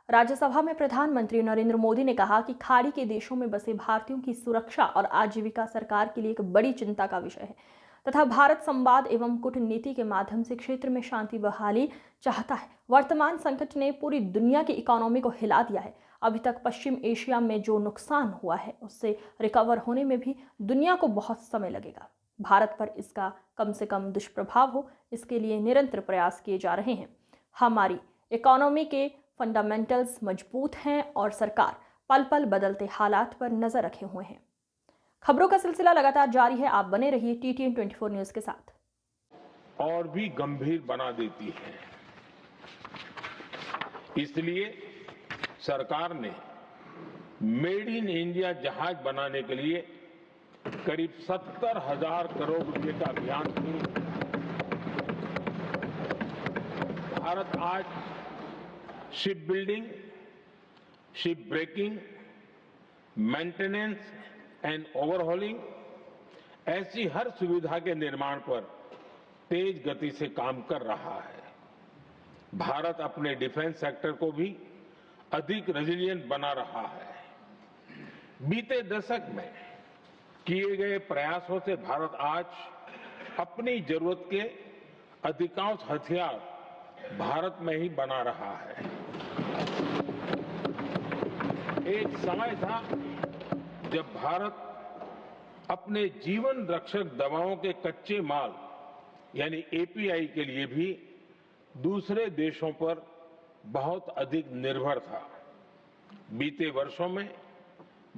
राज्यसभा में प्रधानमंत्री नरेंद्र मोदी ने कहा कि खाड़ी के देशों में बसे भारतीयों की सुरक्षा और आजीविका सरकार के लिए एक बड़ी चिंता का विषय है तथा भारत संवाद एवं कूटनीति के माध्यम से क्षेत्र में शांति बहाली चाहता है। वर्तमान संकट ने पूरी दुनिया की इकोनॉमी को हिला दिया है। अभी तक पश्चिम एशिया में जो नुकसान हुआ है उससे रिकवर होने में भी दुनिया को बहुत समय लगेगा। भारत पर इसका कम से कम दुष्प्रभाव हो, इसके लिए निरंतर प्रयास किए जा रहे हैं। हमारी इकोनॉमी के फंडामेंटल्स मजबूत हैं और सरकार पल पल बदलते हालात पर नजर रखे हुए हैं। खबरों का सिलसिला लगातार जारी है। आप बने रहिए TTN 24 न्यूज के साथ। और भी गंभीर बना देती है। इसलिए सरकार ने मेड इन इंडिया जहाज बनाने के लिए करीब 70,000 करोड़ रुपए का अभियान शुरू किया। भारत आज ship building, ship breaking, maintenance and overhauling ऐसी हर सुविधा के निर्माण पर तेज गति से काम कर रहा है। भारत अपने डिफेंस सेक्टर को भी अधिक रेजिलिएंट बना रहा है। बीते दशक में किए गए प्रयासों से भारत आज अपनी जरूरत के अधिकांश हथियार भारत में ही बना रहा है। एक समय था जब भारत अपने जीवन रक्षक दवाओं के कच्चे माल यानी API के लिए भी दूसरे देशों पर बहुत अधिक निर्भर था। बीते वर्षों में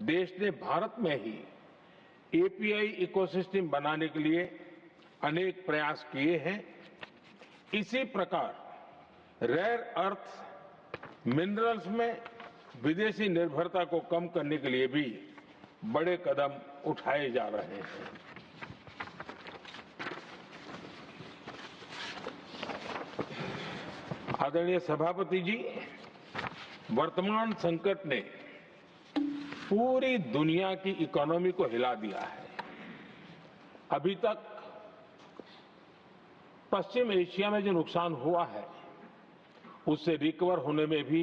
देश ने भारत में ही API इकोसिस्टम बनाने के लिए अनेक प्रयास किए हैं। इसी प्रकार रेयर अर्थ मिनरल्स में विदेशी निर्भरता को कम करने के लिए भी बड़े कदम उठाए जा रहे हैं। आदरणीय सभापति जी, वर्तमान संकट ने पूरी दुनिया की इकोनॉमी को हिला दिया है। अभी तक पश्चिम एशिया में जो नुकसान हुआ है उससे रिकवर होने में भी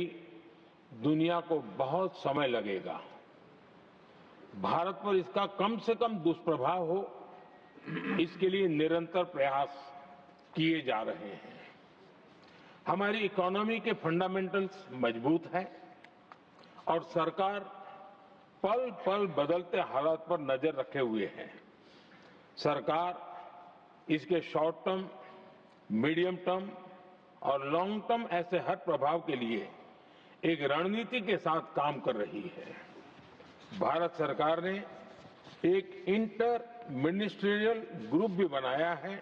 दुनिया को बहुत समय लगेगा। भारत पर इसका कम से कम दुष्प्रभाव हो, इसके लिए निरंतर प्रयास किए जा रहे हैं। हमारी इकोनॉमी के फंडामेंटल्स मजबूत हैं और सरकार पल पल बदलते हालात पर नजर रखे हुए है। सरकार इसके शॉर्ट टर्म, मीडियम टर्म और लॉन्ग टर्म ऐसे हर प्रभाव के लिए एक रणनीति के साथ काम कर रही है। भारत सरकार ने एक इंटर मिनिस्ट्रियल ग्रुप भी बनाया है।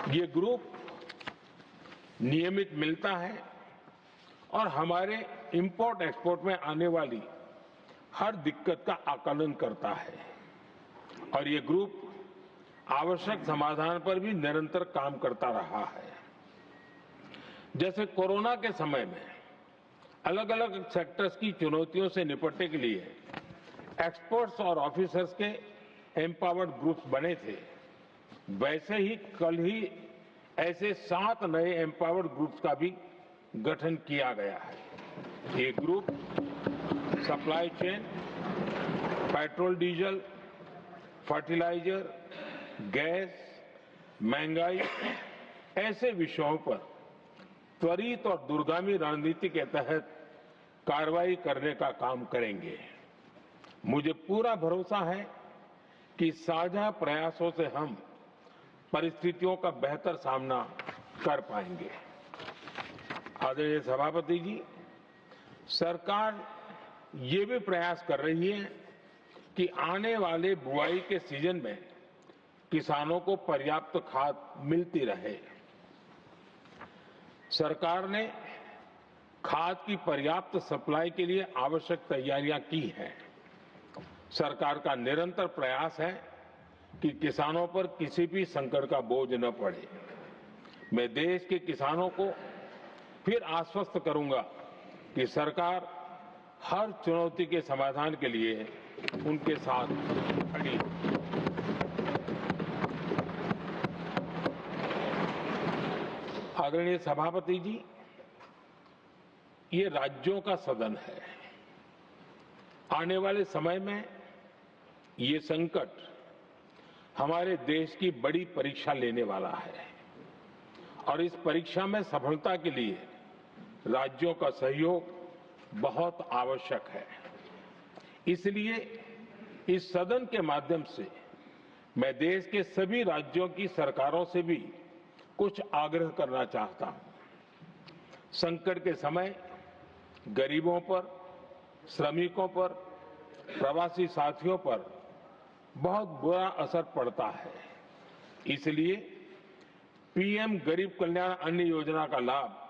ये ग्रुप नियमित मिलता है और हमारे इंपोर्ट एक्सपोर्ट में आने वाली हर दिक्कत का आकलन करता है और ये ग्रुप आवश्यक समाधान पर भी निरंतर काम करता रहा है। जैसे कोरोना के समय में अलग अलग सेक्टर्स की चुनौतियों से निपटने के लिए एक्सपर्ट्स और ऑफिसर्स के एम्पावर्ड ग्रुप्स बने थे, वैसे ही कल ही ऐसे 7 नए एम्पावर्ड ग्रुप्स का भी गठन किया गया है। ये group supply chain, petrol diesel, fertiliser, gas, महंगाई ऐसे विषयों पर त्वरित और दूरगामी रणनीति के तहत कार्रवाई करने का काम करेंगे। मुझे पूरा भरोसा है कि साझा प्रयासों से हम परिस्थितियों का बेहतर सामना कर पाएंगे। आदरणीय सभापति जी, सरकार ये भी प्रयास कर रही है कि आने वाले बुआई के सीजन में किसानों को पर्याप्त खाद मिलती रहे। सरकार ने खाद की पर्याप्त सप्लाई के लिए आवश्यक तैयारियां की हैं। सरकार का निरंतर प्रयास है कि किसानों पर किसी भी संकट का बोझ न पड़े। मैं देश के किसानों को फिर आश्वस्त करूंगा कि सरकार हर चुनौती के समाधान के लिए उनके साथ खड़ी है। आदरणीय सभापति जी, ये राज्यों का सदन है। आने वाले समय में ये संकट हमारे देश की बड़ी परीक्षा लेने वाला है और इस परीक्षा में सफलता के लिए राज्यों का सहयोग बहुत आवश्यक है। इसलिए इस सदन के माध्यम से मैं देश के सभी राज्यों की सरकारों से भी कुछ आग्रह करना चाहता हूं। संकट के समय गरीबों पर, श्रमिकों पर, प्रवासी साथियों पर बहुत बुरा असर पड़ता है। इसलिए पीएम गरीब कल्याण अन्न योजना का लाभ